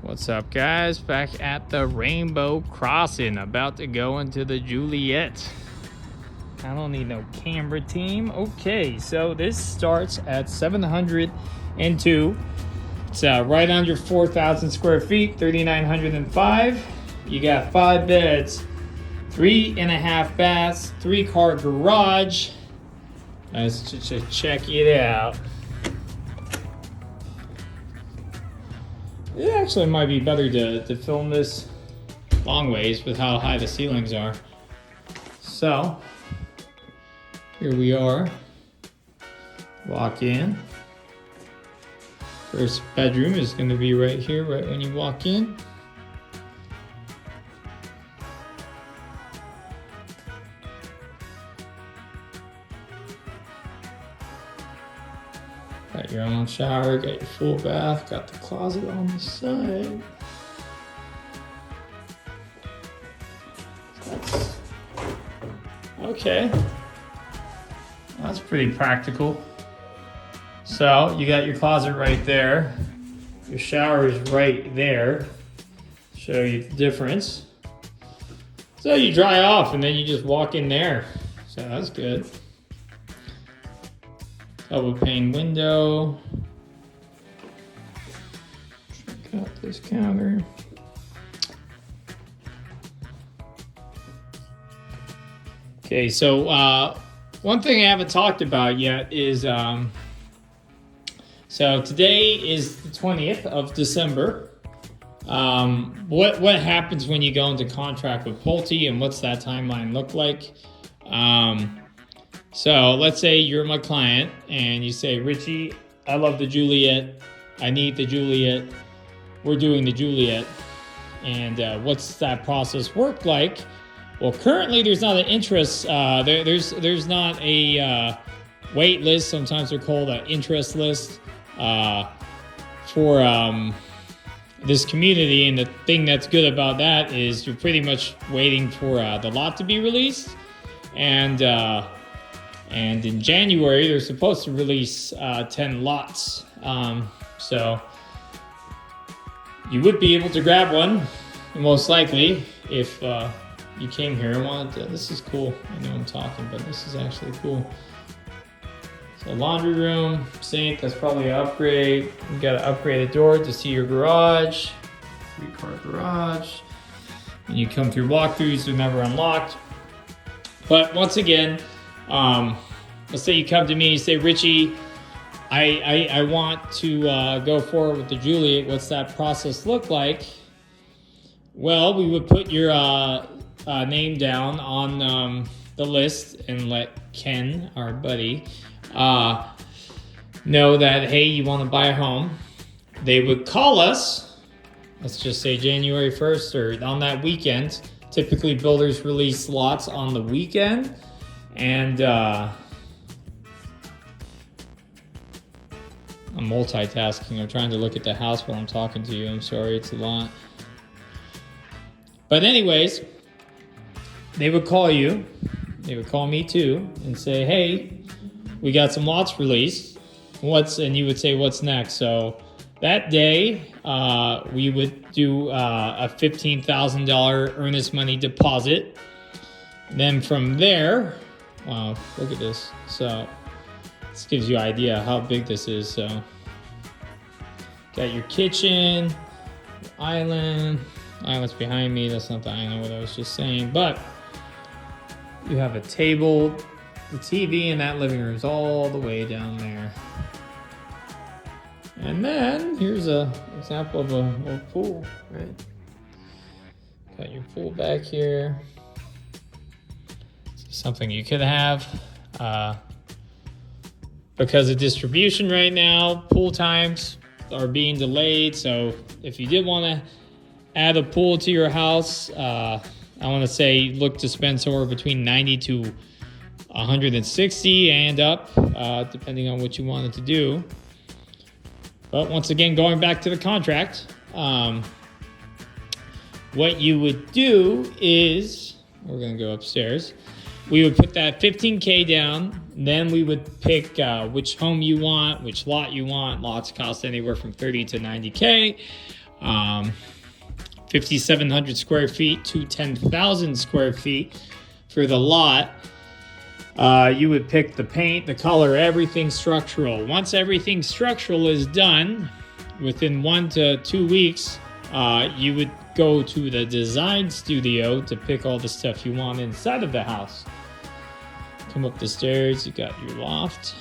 What's up, guys? Back at the Rainbow Crossing, about to go into the Juliette. I don't need no camera team. Okay, so this starts at 702. It's right under 4,000 square feet, 3,905. You got 5 beds, 3.5 baths, 3-car garage. Let's just check it out. It actually might be better to film this long ways with how high the ceilings are. So, here we are. Walk in. First bedroom is going to be right here, right when you walk in. Got your own shower, got your full bath, got the closet on the side. Okay. That's pretty practical. So you got your closet right there. Your shower is right there. Show you the difference. So you dry off and then you just walk in there. So that's good. Double pane window. Check out this counter. Okay, so one thing I haven't talked about yet is, so today is the 20th of December. What happens when you go into contract with Pulte, and what's that timeline look like? So let's say you're my client and you say, Richie, I love the Juliette. I need the Juliette. We're doing the Juliette. And what's that process work like? Well, currently there's not an interest. There's not a wait list. Sometimes they're called an interest list for this community. And the thing that's good about that is you're pretty much waiting for the lot to be released. And in January, they're supposed to release 10 lots. So you would be able to grab one, most likely, if you came here and wanted to. This is cool. I know I'm talking, but this is actually cool. So laundry room, sink, that's probably an upgrade. You got to upgrade a door to see your garage. 3-car garage. And you come through walkthroughs, they're never unlocked. But once again, let's say you come to me and you say, Richie, I want to go forward with the Juliette. What's that process look like? Well, we would put your name down on the list and let Ken, our buddy, know that, hey, you want to buy a home. They would call us, let's just say January 1st or on that weekend. Typically, builders release lots on the weekend. And I'm multitasking. I'm trying to look at the house while I'm talking to you. I'm sorry, it's a lot. But anyways, they would call you. They would call me too and say, hey, we got some lots released. And you would say, what's next? So that day, we would do a $15,000 earnest money deposit. Then from there, wow, look at this. So this gives you an idea how big this is. So got your kitchen, island's behind me. That's not the island, what I was just saying. But you have a table, the TV in that living room is all the way down there. And then here's an example of a pool, right? Got your pool back here. Something you could have. Because of distribution right now, pool times are being delayed. So if you did want to add a pool to your house, I want to say look to spend somewhere between 90 to 160 and up, depending on what you wanted to do. But once again, going back to the contract, what you would do is, we're going to go upstairs. We would put that $15K down. Then we would pick which home you want, which lot you want. Lots cost anywhere from $30 to $90K. 5,700 square feet to 10,000 square feet for the lot. You would pick the paint, the color, everything structural. Once everything structural is done, within 1 to 2 weeks, you would go to the design studio to pick all the stuff you want inside of the house. Come up the stairs, you got your loft.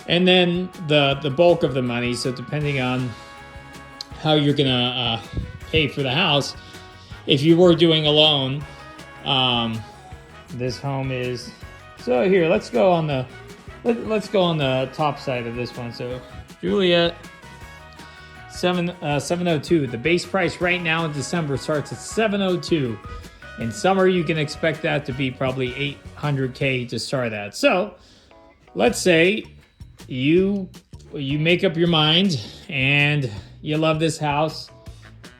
And then the bulk of the money, so depending on how you're gonna pay for the house, if you were doing a loan, this home is, so here, let's go on the top side of this one. So Juliette 702. The base price right now in December starts at 702. In summer, you can expect that to be probably $800K to start at. So let's say you make up your mind and you love this house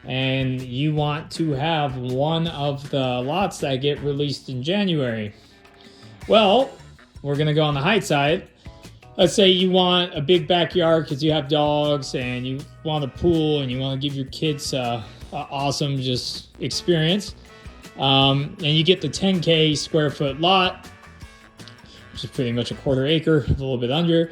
and you want to have one of the lots that get released in January. Well, we're gonna go on the high side. Let's say you want a big backyard because you have dogs and you want a pool and you want to give your kids a awesome just experience. And you get the 10K square foot lot, which is pretty much a quarter acre, a little bit under.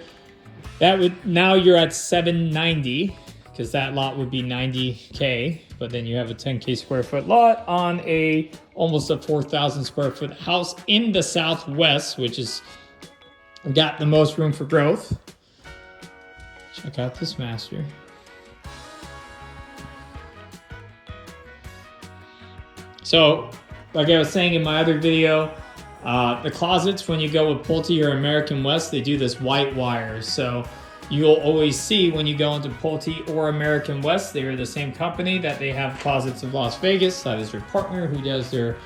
That would, now you're at 790 because that lot would be 90K, but then you have a 10K square foot lot on almost a 4,000 square foot house in the Southwest, which is got the most room for growth. Check out this master. So, like I was saying in my other video, the closets, when you go with Pulte or American West, they do this white wire. So you'll always see when you go into Pulte or American West, they are the same company, that they have Closets of Las Vegas. That is your partner who does their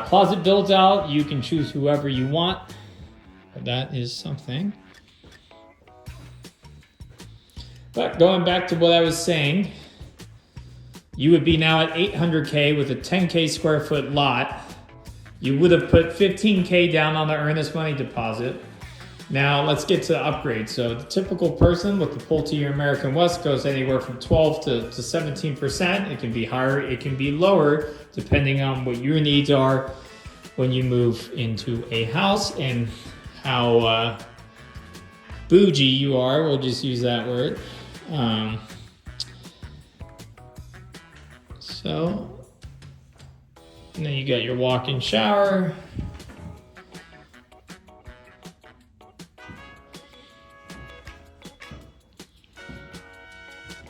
closet builds out. You can choose whoever you want. But that is something. But going back to what I was saying, you would be now at 800K with a 10K square foot lot. You would have put 15K down on the earnest money deposit. Now let's get to the upgrade. So the typical person with the Pulte or American West goes anywhere from 12 to 17%. It can be higher, it can be lower, depending on what your needs are when you move into a house and how bougie you are. We'll just use that word. And then you got your walk-in shower.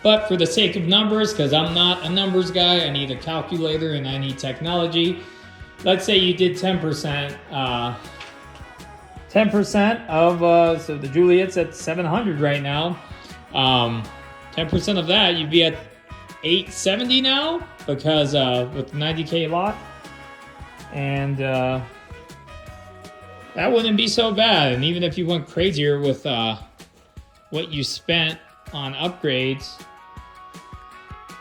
But for the sake of numbers, because I'm not a numbers guy, I need a calculator and I need technology. Let's say you did 10%. 10% of, so the Juliette's at 700 right now. 10% of that, you'd be at 870 now, because with the 90K lot. And that wouldn't be so bad. And even if you went crazier with what you spent on upgrades,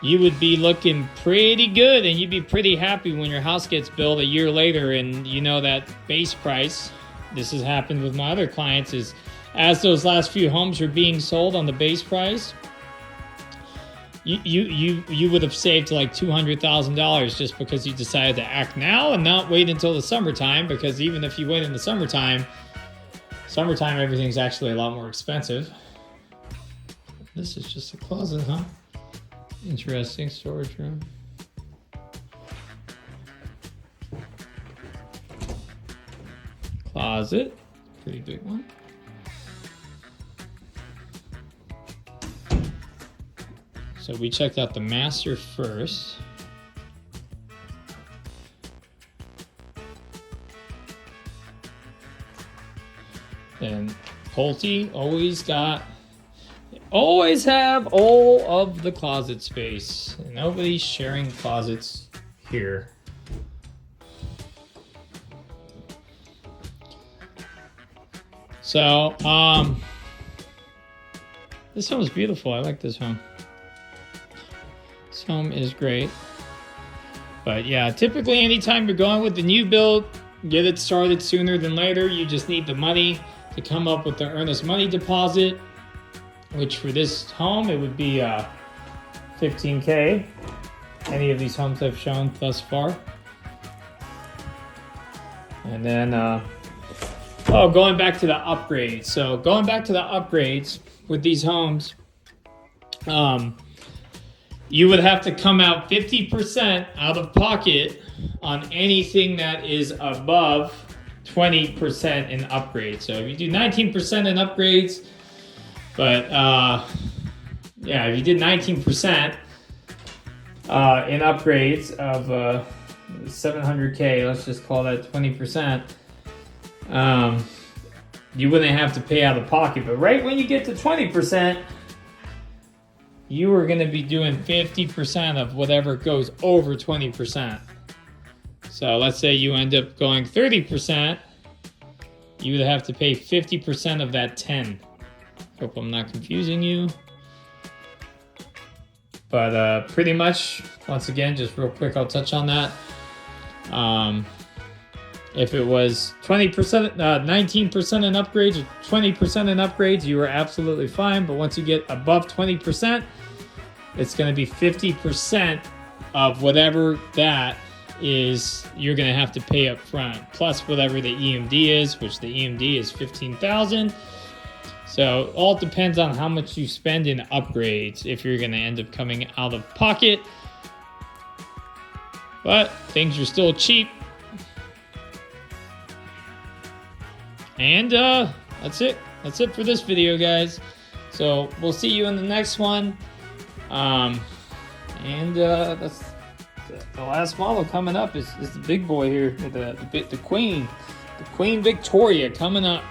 you would be looking pretty good, and you'd be pretty happy when your house gets built a year later and you know that base price. This has happened with my other clients, is as those last few homes are being sold on the base price, you would have saved like $200,000 just because you decided to act now and not wait until the summertime. Because even if you wait in the summertime everything's actually a lot more expensive. This is just a closet, huh? Interesting storage room. Closet, pretty big one. So we checked out the master first. And Pulte always have all of the closet space. Nobody's sharing closets here. So, this home is beautiful. I like this home. This home is great. But yeah, typically anytime you're going with the new build, get it started sooner than later. You just need the money to come up with the earnest money deposit, which for this home, it would be $15K. Any of these homes I've shown thus far. And then, going back to the upgrades. So going back to the upgrades with these homes, you would have to come out 50% out of pocket on anything that is above 20% in upgrades. So if you do 19% in upgrades, but yeah, if you did 19% in upgrades of 700K, let's just call that 20%, you wouldn't have to pay out of pocket. But right when you get to 20%, you are going to be doing 50% of whatever goes over 20%. So let's say you end up going 30%, you would have to pay 50% of that 10. Hope I'm not confusing you. But pretty much, once again, just real quick, I'll touch on that. If it was 20%, 19% in upgrades, or 20% in upgrades, you were absolutely fine. But once you get above 20%, it's going to be 50% of whatever that is you're going to have to pay up front, plus whatever the EMD is, which the EMD is $15,000. So all depends on how much you spend in upgrades if you're going to end up coming out of pocket. But things are still cheap. And that's it. That's it for this video, guys. So we'll see you in the next one. That's the last model coming up is the big boy here, the Queen Victoria coming up.